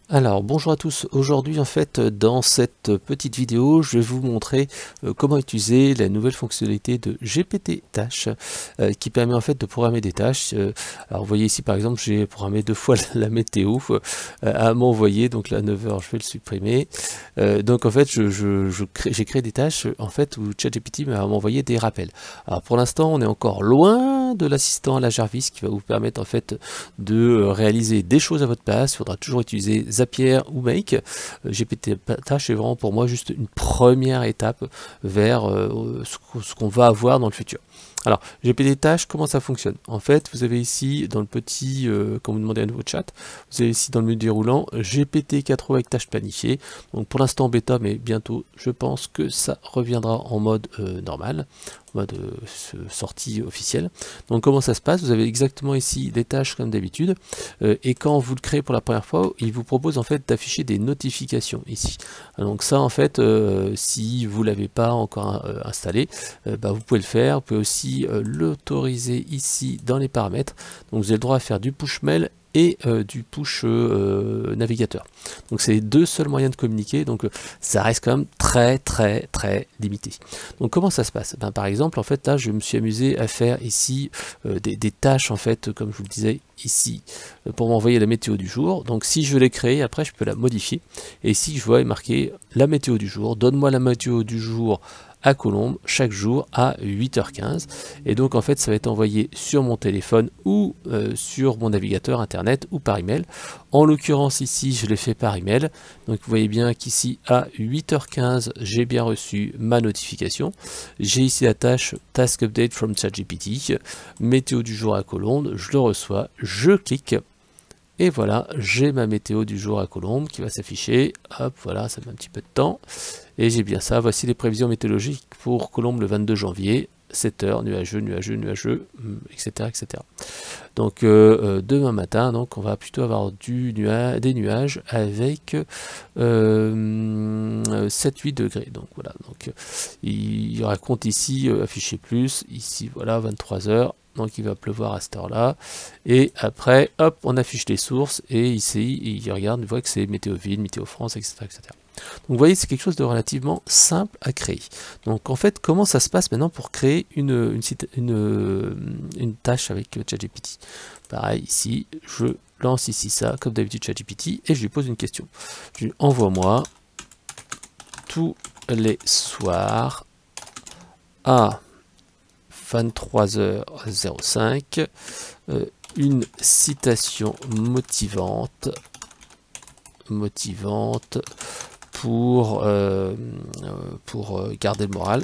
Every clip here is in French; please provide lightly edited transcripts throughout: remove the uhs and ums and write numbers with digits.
Alors bonjour à tous, aujourd'hui en fait dans cette petite vidéo je vais vous montrer comment utiliser la nouvelle fonctionnalité de GPT Tâches qui permet en fait de programmer des tâches. Alors vous voyez ici par exemple j'ai programmé 2 fois la météo à m'envoyer, donc là 9h je vais le supprimer. Donc en fait j'ai créé des tâches en fait où ChatGPT va m'envoyer des rappels. Alors pour l'instant on est encore loin de l'assistant à la Jarvis qui va vous permettre en fait de réaliser des choses à votre place. Il faudra toujours utiliser Zapier ou Make. GPT Tâche est vraiment pour moi juste une première étape vers ce qu'on va avoir dans le futur. Alors, GPT Tâches, comment ça fonctionne? En fait, vous avez ici dans le petit, quand vous demandez à nouveau chat, vous avez ici dans le menu déroulant GPT-4o avec tâches planifiées. Donc pour l'instant bêta, mais bientôt, je pense que ça reviendra en mode normal, en mode sortie officielle. Donc comment ça se passe? Vous avez exactement ici des tâches comme d'habitude, et quand vous le créez pour la première fois, il vous propose en fait d'afficher des notifications ici. Donc ça en fait, si vous l'avez pas encore installé, vous pouvez le faire. Vous pouvez aussi l'autoriser ici dans les paramètres. Donc vous avez le droit à faire du push mail et du push navigateur. Donc c'est les deux seuls moyens de communiquer, donc ça reste quand même très limité. Donc comment ça se passe? Par exemple, en fait là je me suis amusé à faire ici des tâches en fait, comme je vous le disais ici, pour m'envoyer la météo du jour. Donc si je l'ai créée, après je peux la modifier, et ici je vois marqué la météo du jour, donne-moi la météo du jour à Colombes chaque jour à 8h15, et donc en fait ça va être envoyé sur mon téléphone ou sur mon navigateur internet ou par email. En l'occurrence ici je l'ai fait par email, donc vous voyez bien qu'ici à 8h15 j'ai bien reçu ma notification. J'ai ici la tâche Task Update from ChatGPT, météo du jour à Colombes, je le reçois, je clique, et voilà, j'ai ma météo du jour à Colombes qui va s'afficher. Hop, voilà, ça met un petit peu de temps. Et j'ai bien ça. Voici les prévisions météorologiques pour Colombes le 22 janvier. 7h, nuageux, etc. etc. Donc demain matin, donc, on va plutôt avoir des nuages avec 7-8 degrés. Donc voilà, donc, il raconte ici, affiché plus, ici voilà, 23h. Donc il va pleuvoir à cette heure-là. Et après, hop, on affiche les sources. Et ici, il regarde, il voit que c'est Météo Ville, Météo France, etc. etc. Donc vous voyez, c'est quelque chose de relativement simple à créer. Donc en fait, comment ça se passe maintenant pour créer une tâche avec ChatGPT? Pareil, ici, je lance ici ça, comme d'habitude ChatGPT, et je lui pose une question. Je lui envoie-moi tous les soirs à 23h05 une citation motivante pour garder le moral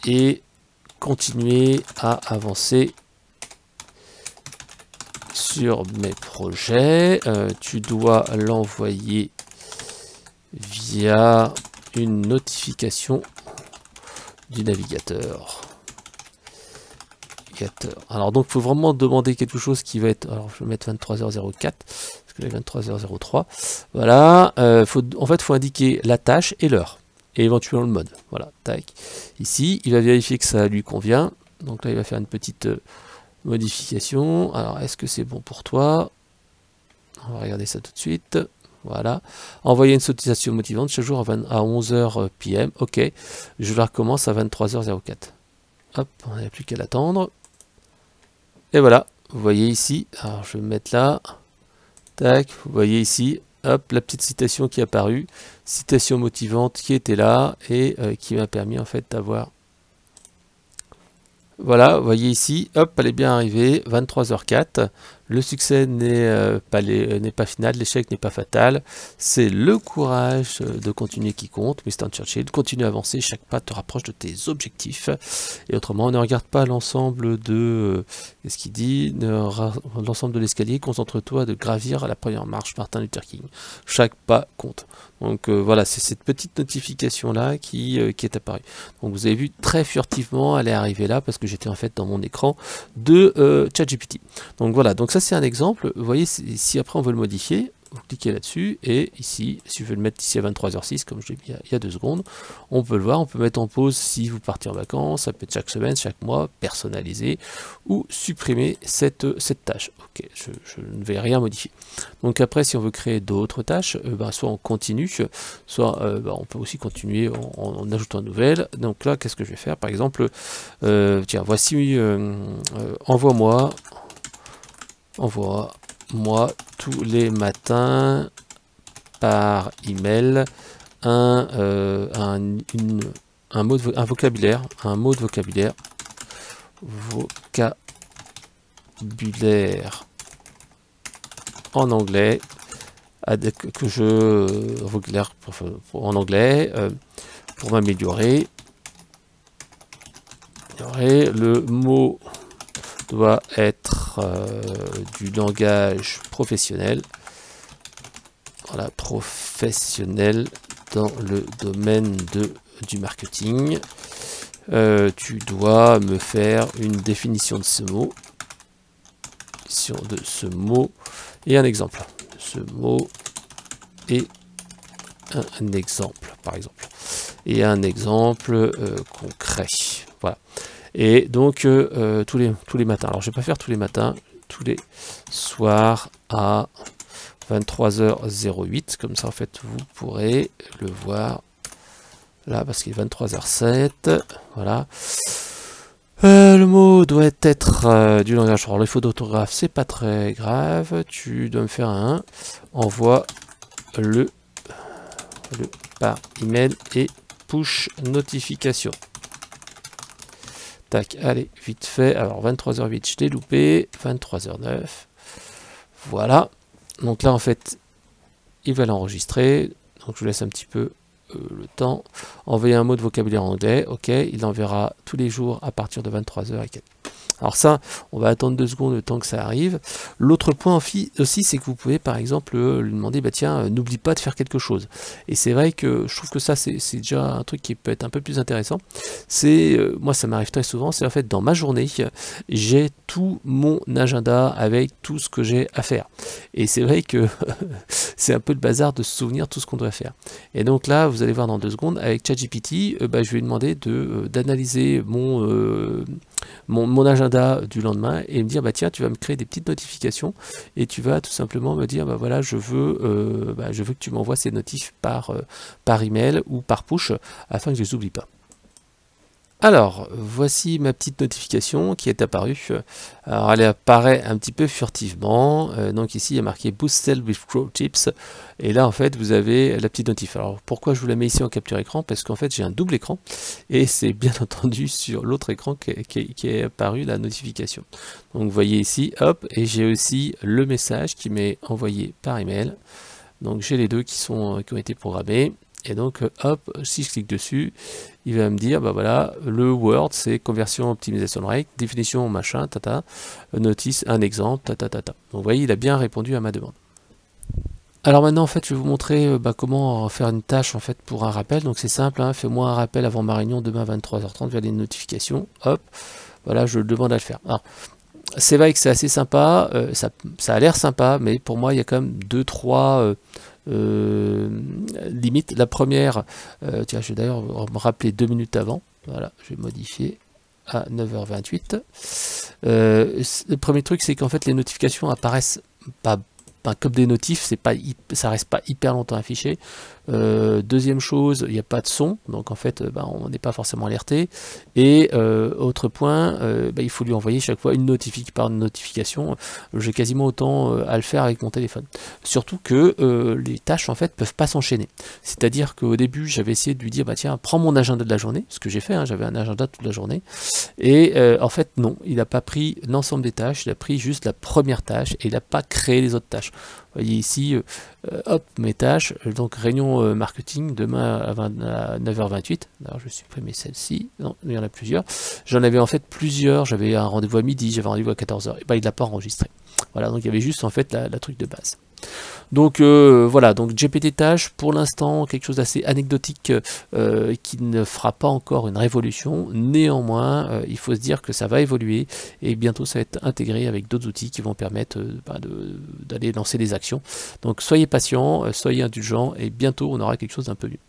et continuer à avancer sur mes projets. Tu dois l'envoyer via une notification du navigateur. Alors donc il faut vraiment demander quelque chose qui va être, alors je vais mettre 23h04 parce que j'ai 23h03. Voilà, en fait il faut indiquer la tâche et l'heure et éventuellement le mode. Voilà, tac. Ici il va vérifier que ça lui convient, donc là il va faire une petite modification. Alors est-ce que c'est bon pour toi? On va regarder ça tout de suite. Voilà, envoyer une sollicitation motivante chaque jour à 11h PM. Ok, je la recommence à 23h04. Hop, on n'a plus qu'à l'attendre. Et voilà, vous voyez ici, alors je vais me mettre là, tac, vous voyez ici, hop, la petite citation qui est apparue, citation motivante qui était là et qui m'a permis en fait d'avoir. Voilà, vous voyez ici, hop, elle est bien arrivée, 23h04. Le succès n'est pas final, l'échec n'est pas fatal. C'est le courage de continuer qui compte. Winston Churchill, continue à avancer, chaque pas te rapproche de tes objectifs. Et autrement, on ne regarde pas l'ensemble de... Qu'est-ce qu'il dit? L'ensemble de l'escalier, concentre-toi de gravir à la première marche, Martin Luther King. Chaque pas compte. Donc voilà, c'est cette petite notification là qui est apparue. Donc vous avez vu très furtivement, elle est arrivée là parce que j'étais en fait dans mon écran de ChatGPT. Donc voilà, donc ça c'est un exemple. Vous voyez, si après on veut le modifier, vous cliquez là-dessus, et ici, si je veux le mettre ici à 23h06, comme je l'ai mis il y a 2 secondes, on peut le voir, on peut mettre en pause si vous partez en vacances, ça peut être chaque semaine, chaque mois, personnaliser, ou supprimer cette tâche. Ok, je ne vais rien modifier. Donc après, si on veut créer d'autres tâches, soit on continue, soit on peut aussi continuer en ajoutant une nouvelle. Donc là, qu'est-ce que je vais faire? Par exemple, tiens, voici, envoie-moi tous les matins par email un mot de vocabulaire en anglais en anglais pour m'améliorer. Le mot doit être du langage professionnel, voilà, professionnel dans le domaine du marketing. Tu dois me faire une définition de ce mot, et un exemple. Ce mot et un exemple, par exemple. Et un exemple concret. Voilà. Et donc tous les matins. Alors je vais pas faire tous les matins, tous les soirs à 23h08. Comme ça en fait vous pourrez le voir là parce qu'il est 23h07. Voilà. Le mot doit être du langage. Alors les fautes d'orthographe c'est pas très grave. Tu dois me faire un envoie le par email et push notification. Tac, allez, vite fait. Alors 23h08, je l'ai loupé. 23h09. Voilà. Donc là en fait, il va l'enregistrer. Donc je vous laisse un petit peu le temps. Envoyer un mot de vocabulaire anglais. Ok, il enverra tous les jours à partir de 23h et quelques. Alors ça, on va attendre 2 secondes le temps que ça arrive. L'autre point aussi, c'est que vous pouvez par exemple lui demander, bah tiens, n'oublie pas de faire quelque chose. Et c'est vrai que je trouve que ça, c'est déjà un truc qui peut être un peu plus intéressant. C'est, moi ça m'arrive très souvent, c'est en fait dans ma journée, j'ai tout mon agenda avec tout ce que j'ai à faire. Et c'est vrai que c'est un peu le bazar de se souvenir tout ce qu'on doit faire. Et donc là, vous allez voir dans 2 secondes, avec ChatGPT, je vais lui demander d'analyser mon agenda du lendemain et me dire bah tiens tu vas me créer des petites notifications et tu vas tout simplement me dire bah voilà je veux que tu m'envoies ces notifs par email ou par push afin que je les oublie pas. Alors, voici ma petite notification qui est apparue. Alors, elle apparaît un petit peu furtivement. Donc ici, il y a marqué Boosted with Pro Tips. Et là, en fait, vous avez la petite notif. Alors, pourquoi je vous la mets ici en capture écran? Parce qu'en fait, j'ai un double écran. Et c'est bien entendu sur l'autre écran qui est apparu la notification. Donc, vous voyez ici, hop, et j'ai aussi le message qui m'est envoyé par email. Donc, j'ai les deux qui ont été programmés. Et donc, hop, si je clique dessus, il va me dire, bah voilà, le Word, c'est conversion, optimisation rate, définition, machin, tata, notice, un exemple, tata, tata. Donc, vous voyez, il a bien répondu à ma demande. Alors maintenant, en fait, je vais vous montrer comment faire une tâche en fait pour un rappel. Donc, c'est simple, hein, fais-moi un rappel avant ma réunion demain 23h30 vers les notifications. Hop, voilà, je le demande à le faire. Alors, c'est vrai que c'est assez sympa, ça a l'air sympa, mais pour moi, il y a quand même 2-3 limite. La première, tiens, je vais d'ailleurs me rappeler 2 minutes avant. Voilà, je vais modifier à 9h28. Le premier truc, c'est qu'en fait, les notifications apparaissent pas comme des notifs, ça reste pas hyper longtemps affiché. Deuxième chose, il n'y a pas de son, donc en fait, on n'est pas forcément alerté. Et autre point, il faut lui envoyer chaque fois une notification. J'ai quasiment autant à le faire avec mon téléphone. Surtout que les tâches en fait peuvent pas s'enchaîner. C'est-à-dire qu'au début, j'avais essayé de lui dire, bah tiens, prends mon agenda de la journée, ce que j'ai fait, hein, j'avais un agenda toute la journée. Et en fait, non, il n'a pas pris l'ensemble des tâches, il a pris juste la première tâche et il n'a pas créé les autres tâches. Vous voyez ici, hop, mes tâches, donc réunion marketing demain à 9h28. Alors je vais supprimer celle-ci, non, il y en a plusieurs. J'en avais en fait plusieurs, j'avais un rendez-vous à midi, j'avais un rendez-vous à 14h, et il ne l'a pas enregistré. Voilà, donc il y avait juste en fait la truc de base. Donc voilà, donc GPT tâche pour l'instant quelque chose d'assez anecdotique qui ne fera pas encore une révolution. Néanmoins, il faut se dire que ça va évoluer et bientôt ça va être intégré avec d'autres outils qui vont permettre d'aller lancer des actions. Donc soyez patients, soyez indulgents et bientôt on aura quelque chose d'un peu mieux.